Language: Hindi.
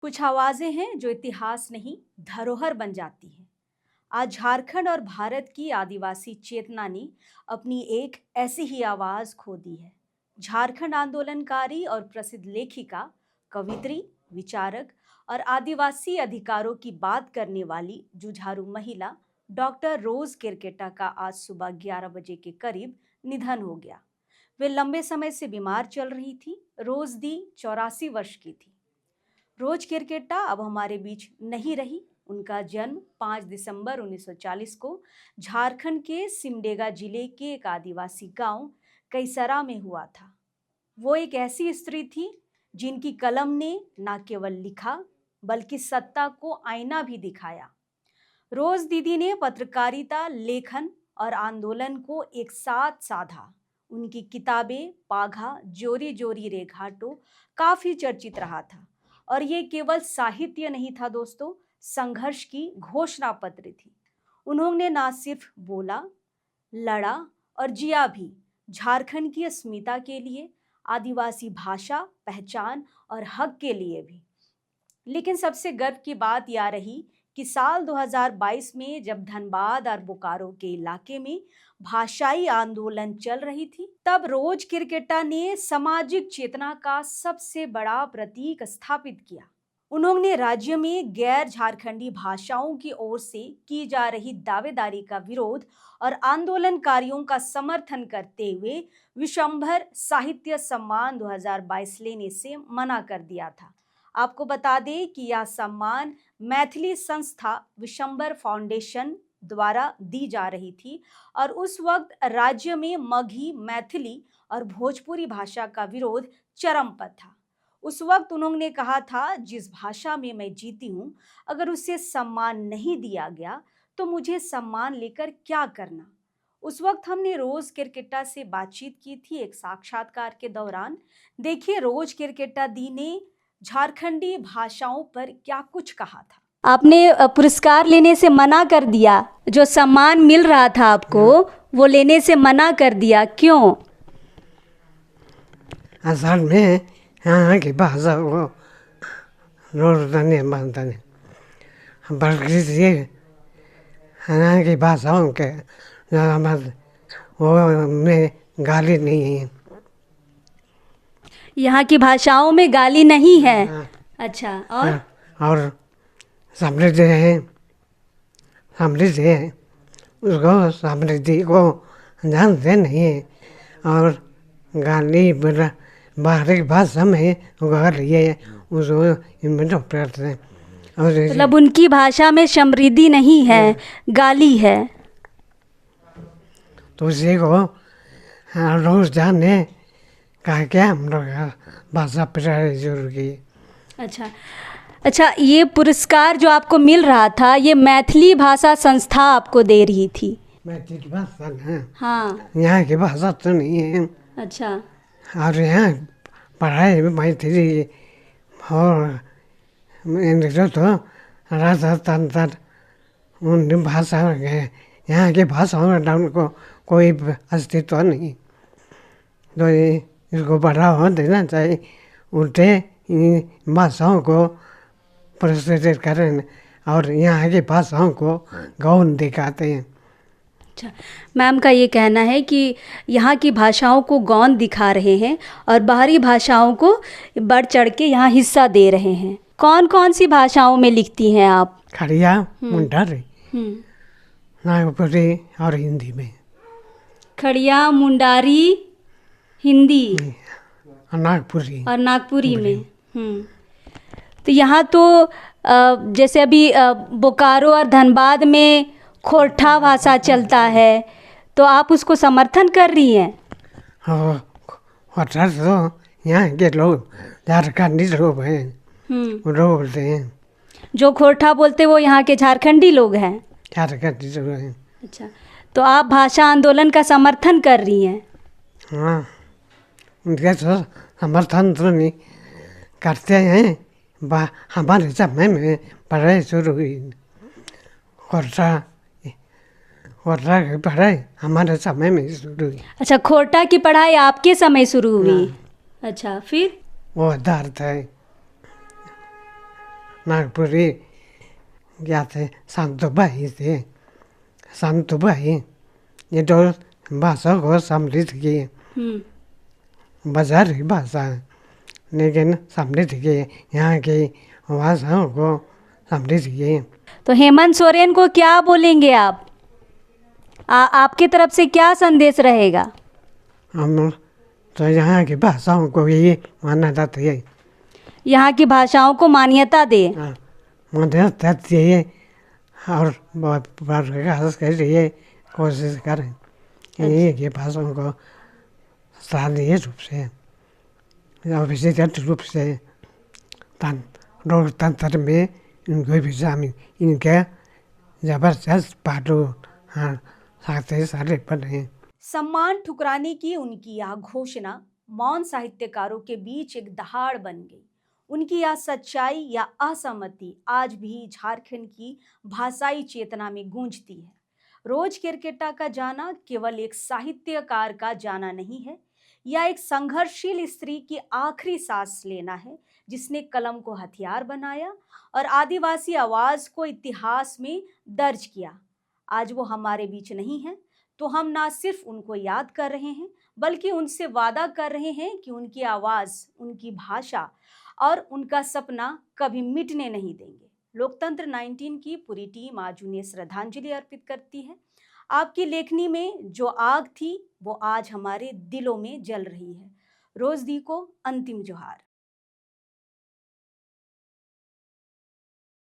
कुछ आवाजें हैं जो इतिहास नहीं धरोहर बन जाती हैं। आज झारखंड और भारत की आदिवासी चेतना ने अपनी एक ऐसी ही आवाज खो दी है। झारखंड आंदोलनकारी और प्रसिद्ध लेखिका, कवित्री, विचारक और आदिवासी अधिकारों की बात करने वाली जुझारू महिला डॉक्टर रोज केरकेटा का आज सुबह 11 बजे के करीब निधन हो गया। वे लंबे समय से बीमार चल रही थी। रोज दी 84 वर्ष की थी। रोज केरकेटा अब हमारे बीच नहीं रही। उनका जन्म 5 दिसंबर 1940 को झारखंड के सिमडेगा जिले के एक आदिवासी गांव कैसरा में हुआ था। वो एक ऐसी स्त्री थी जिनकी कलम ने न केवल लिखा बल्कि सत्ता को आईना भी दिखाया। रोज दीदी ने पत्रकारिता, लेखन और आंदोलन को एक साथ साधा। उनकी किताबें पाघा, जोरी जोरी रे घाटो काफी चर्चित रहा था। और ये केवल साहित्य नहीं था दोस्तों, संघर्ष की घोषणा पत्र थी। उन्होंने ना सिर्फ बोला, लड़ा और जिया भी झारखंड की अस्मिता के लिए, आदिवासी भाषा, पहचान और हक के लिए भी। लेकिन सबसे गर्व की बात यह रही कि साल 2022 में जब धनबाद और बोकारो के इलाके में भाषाई आंदोलन चल रही थी, तब रोज केरकेटा ने सामाजिक चेतना का सबसे बड़ा प्रतीक स्थापित किया। उन्होंने राज्य में गैर झारखंडी भाषाओं की ओर से की जा रही दावेदारी का विरोध और आंदोलनकारियों का समर्थन करते हुए विशंभर साहित्य सम्मान 2022 लेने से मना कर दिया था। आपको बता दें कि यह सम्मान मैथिली संस्था विशंबर फाउंडेशन द्वारा दी जा रही थी और उस वक्त राज्य में मगही, मैथिली और भोजपुरी भाषा का विरोध चरम पर था। उस वक्त उन्होंने कहा था, जिस भाषा में मैं जीती हूँ, अगर उसे सम्मान नहीं दिया गया तो मुझे सम्मान लेकर क्या करना। उस वक्त हमने रोज केरकेटा से बातचीत की थी एक साक्षात्कार के दौरान। देखिए रोज केरकेटा दी ने झारखंडी भाषाओं पर क्या कुछ कहा था। आपने पुरस्कार लेने से मना कर दिया, जो सम्मान मिल रहा था आपको वो लेने से मना कर दिया, क्यों? असल में यहाँ की भाषा को रोकता नहीं, मानता नहीं, बल्कि ये यहाँ की भाषाओं के वो में गाली नहीं है। यहाँ की भाषाओं में गाली नहीं है। अच्छा, और समृद्धि है, समृद्धि है, उसको समृद्धि को जानते नहीं है। और गाली बाहरी भाषा में गाली है, उसको इनमें करते हैं। मतलब उनकी भाषा में समृद्धि नहीं है, गाली है। तो उसी को रोज जाने कहा क्या हम लोग भाषा प्रचार जरूरी है। अच्छा, ये पुरस्कार जो आपको मिल रहा था, ये मैथिली भाषा संस्था आपको दे रही थी। मैथिली भाषा है, हाँ, यहाँ की भाषा तो नहीं है। अच्छा, और यहाँ पढ़ाई में मैथिली और जो तो राजस्थान तक उन भाषा है, यहाँ की भाषाओं में उनको कोई अस्तित्व नहीं। तो इसको बढ़ावा देना चाहिए, उल्टे इन भाषाओं को प्रस्तुत करें और यहाँ की भाषाओं को गौन दिखाते हैं। अच्छा, मैम का ये कहना है कि यहाँ की भाषाओं को गौन दिखा रहे हैं और बाहरी भाषाओं को बढ़ चढ़ के यहाँ हिस्सा दे रहे हैं। कौन कौन सी भाषाओं में लिखती हैं आप? खड़िया, मुंडारी, नागपुरी और हिंदी में। खड़िया, मुंडारी, हिंदी नागपुरी और नागपुरी में। तो यहाँ तो जैसे अभी बोकारो और धनबाद में खोरठा भाषा चलता है, तो आप उसको समर्थन कर रही हैं? खोरठा तो यहाँ के लोग झारखंडी लोग हैं, वो बोलते हैं। जो खोरठा बोलते वो यहाँ के झारखंडी लोग हैं, झारखंडी लोग हैं। अच्छा, तो आप भाषा आंदोलन का समर्थन कर रही हैं? हाँ, उनके तो समर्थन तो नहीं करते हैं। हमारे समय में पढ़ाई शुरू हुई, खोरठा की पढ़ाई हमारे समय में शुरू हुई। अच्छा, खोरठा की पढ़ाई आपके समय शुरू हुई? अच्छा, फिर वो आधार था। नागपुरी क्या थे संतुबाई थे। संतुबाई ये तो भाषा को समृद्ध की बाजारी भाषा है, लेकिन समृद्ध की यहाँ की भाषाओं को समृद्ध की। तो हेमंत सोरेन को क्या बोलेंगे आप? आपकी तरफ से क्या संदेश रहेगा? हम तो यहाँ की भाषाओं को ही माना जाता है। यहाँ की भाषाओं को मान्यता दे। मान्यता चाहिए और विकास के लिए कोशिश करें। यही की भाषाओं को स्थानीय रूप से या विशिष्ट रूप से लोकतंत्र में इनको भी शामिल, इनके जबरदस्त पाटू साथ सारे बने। सम्मान ठुकराने की उनकी यह घोषणा मौन साहित्यकारों के बीच एक दहाड़ बन गई। उनकी यह सच्चाई या असहमति आज भी झारखंड की भाषाई चेतना में गूंजती है। रोज केरकेट्टा का जाना केवल एक साहित्यकार का जाना नहीं है, यह एक संघर्षशील स्त्री की आखिरी सांस लेना है, जिसने कलम को हथियार बनाया और आदिवासी आवाज को इतिहास में दर्ज किया। आज वो हमारे बीच नहीं है, तो हम ना सिर्फ उनको याद कर रहे हैं, बल्कि उनसे वादा कर रहे हैं कि उनकी आवाज, उनकी भाषा और उनका सपना कभी मिटने नहीं देंगे। लोकतंत्र 19 की पूरी टीम आज उन्हें श्रद्धांजलि अर्पित करती है। आपकी लेखनी में जो आग थी वो आज हमारे दिलों में जल रही है। रोज दी को अंतिम जोहार।